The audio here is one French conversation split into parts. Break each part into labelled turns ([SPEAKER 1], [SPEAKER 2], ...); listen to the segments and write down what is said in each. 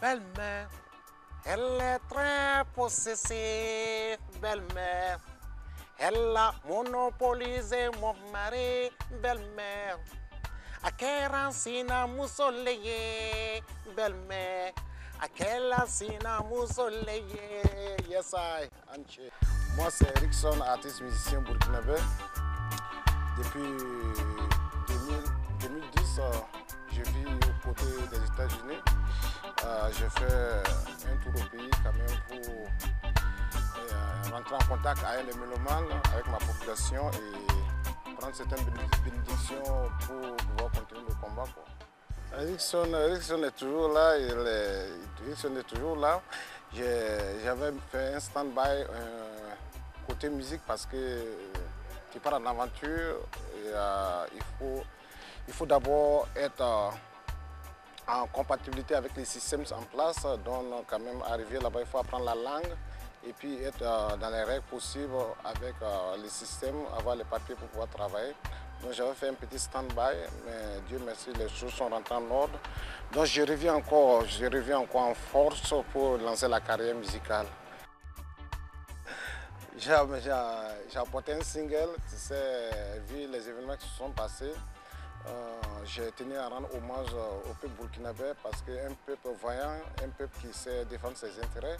[SPEAKER 1] Belle-mère, elle est très possessive, belle-mère. Elle a monopolisé mon mari, belle-mère. A quelle sina musoleye, belle-mère. A quelle sina musoleye. Yes, I, Anche. Moi, c'est Erickson, artiste musicien burkinabé. Depuis 2010, je vis aux côtés des États-Unis. J'ai fait un tour au pays quand même pour rentrer en contact avec les mélomanes, avec ma population et prendre certaines bénédictions pour pouvoir continuer le combat, quoi. Erickson est toujours là, Erickson est toujours là. J'avais fait un stand-by côté musique parce que tu pars en aventure et il faut d'abord être en compatibilité avec les systèmes en place. Donc quand même arriver là-bas, il faut apprendre la langue et puis être dans les règles possibles avec les systèmes, avoir les papiers pour pouvoir travailler. Donc j'avais fait un petit stand-by, mais Dieu merci, les choses sont rentrées en ordre. Donc je reviens encore en force pour lancer la carrière musicale. J'ai apporté un single, tu sais, vu les événements qui se sont passés. J'ai tenu à rendre hommage au peuple burkinabé parce qu'un peuple vaillant, un peuple qui sait défendre ses intérêts,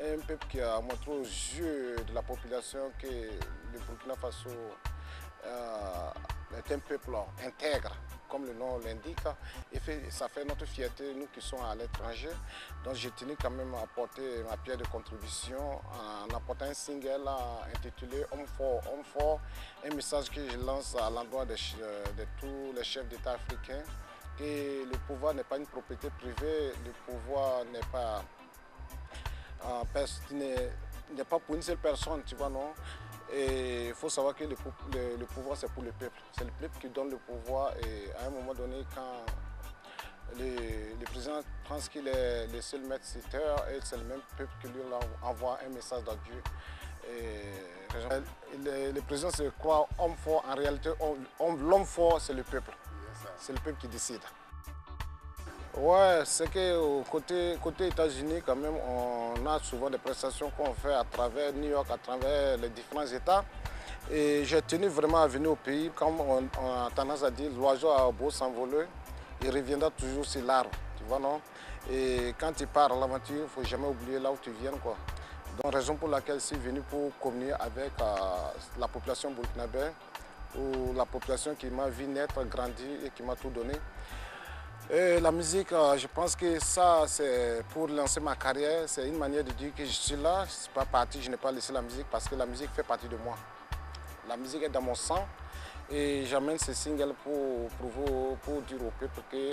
[SPEAKER 1] un peuple qui a montré aux yeux de la population que le Burkina Faso est un peuple intègre, comme le nom l'indique, et ça fait notre fierté, nous qui sommes à l'étranger. Donc j'ai tenu quand même à apporter ma pierre de contribution en apportant un single intitulé Homme fort, un message que je lance à l'endroit de tous les chefs d'État africains, que le pouvoir n'est pas une propriété privée, le pouvoir n'est pas pour une seule personne, tu vois, non? Et il faut savoir que le pouvoir, c'est pour le peuple. C'est le peuple qui donne le pouvoir et à un moment donné, quand le président pense qu'il est le seul maître sur terre, et c'est le même peuple qui lui envoie un message d'adieu. Le président se croit homme fort, en réalité, l'homme fort, c'est le peuple. C'est le peuple qui décide. Ouais, c'est que côté États-Unis, quand même, on a souvent des prestations qu'on fait à travers New York, à travers les différents États. Et j'ai tenu vraiment à venir au pays, comme on a tendance à dire, l'oiseau a beau s'envoler, il reviendra toujours sur l'arbre, tu vois, non? Et quand tu pars à l'aventure, il ne faut jamais oublier là où tu viens, quoi. Donc, raison pour laquelle je suis venu pour communier avec la population burkinabé, ou la population qui m'a vu naître, grandir et qui m'a tout donné. Et la musique, je pense que ça, c'est pour lancer ma carrière, c'est une manière de dire que je suis là, je ne suis pas parti, je n'ai pas laissé la musique parce que la musique fait partie de moi. La musique est dans mon sang et j'amène ce single pour dire au peuple que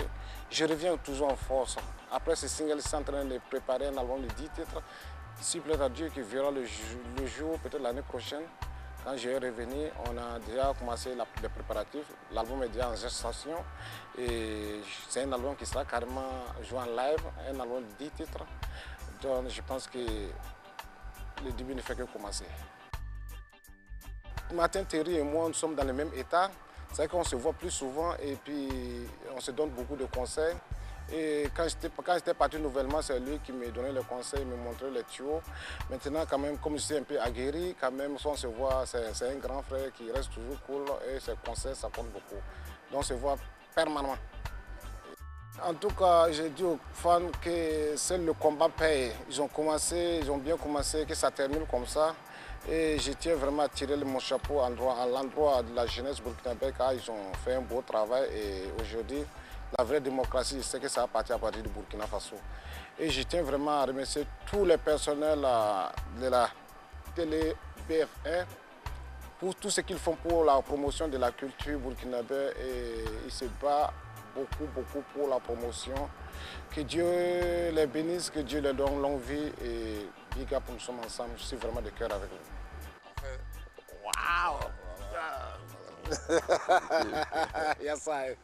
[SPEAKER 1] je reviens toujours en force. Après ce single, je suis en train de préparer un album de 10 titres. S'il plaît à Dieu qui verra le jour, peut-être l'année prochaine. Quand je vais revenir, on a déjà commencé les préparatifs. L'album est déjà en gestation et c'est un album qui sera carrément joué en live, un album de 10 titres. Donc je pense que le début ne fait que commencer. Martin Terry et moi, nous sommes dans le même état. C'est vrai qu'on se voit plus souvent et puis on se donne beaucoup de conseils. Et quand j'étais parti nouvellement, c'est lui qui me donnait les conseils, me montrait les tuyaux. Maintenant, quand même, comme je suis un peu aguerri, quand même, si on se voit, c'est un grand frère qui reste toujours cool et ses conseils, ça compte beaucoup. Donc, on se voit permanemment. En tout cas, j'ai dit aux fans que seul le combat paye. Ils ont bien commencé, que ça termine comme ça. Et je tiens vraiment à tirer mon chapeau à l'endroit de la jeunesse burkinabé, car ils ont fait un beau travail et aujourd'hui, la vraie démocratie, je sais que ça va partir à partir du Burkina Faso. Et je tiens vraiment à remercier tous les personnels de la télé BFR pour tout ce qu'ils font pour la promotion de la culture burkinabé. Et ils se battent beaucoup pour la promotion. Que Dieu les bénisse, que Dieu les donne longue vie et big up, nous sommes ensemble. Je suis vraiment de cœur avec vous. Wow! Yes, I.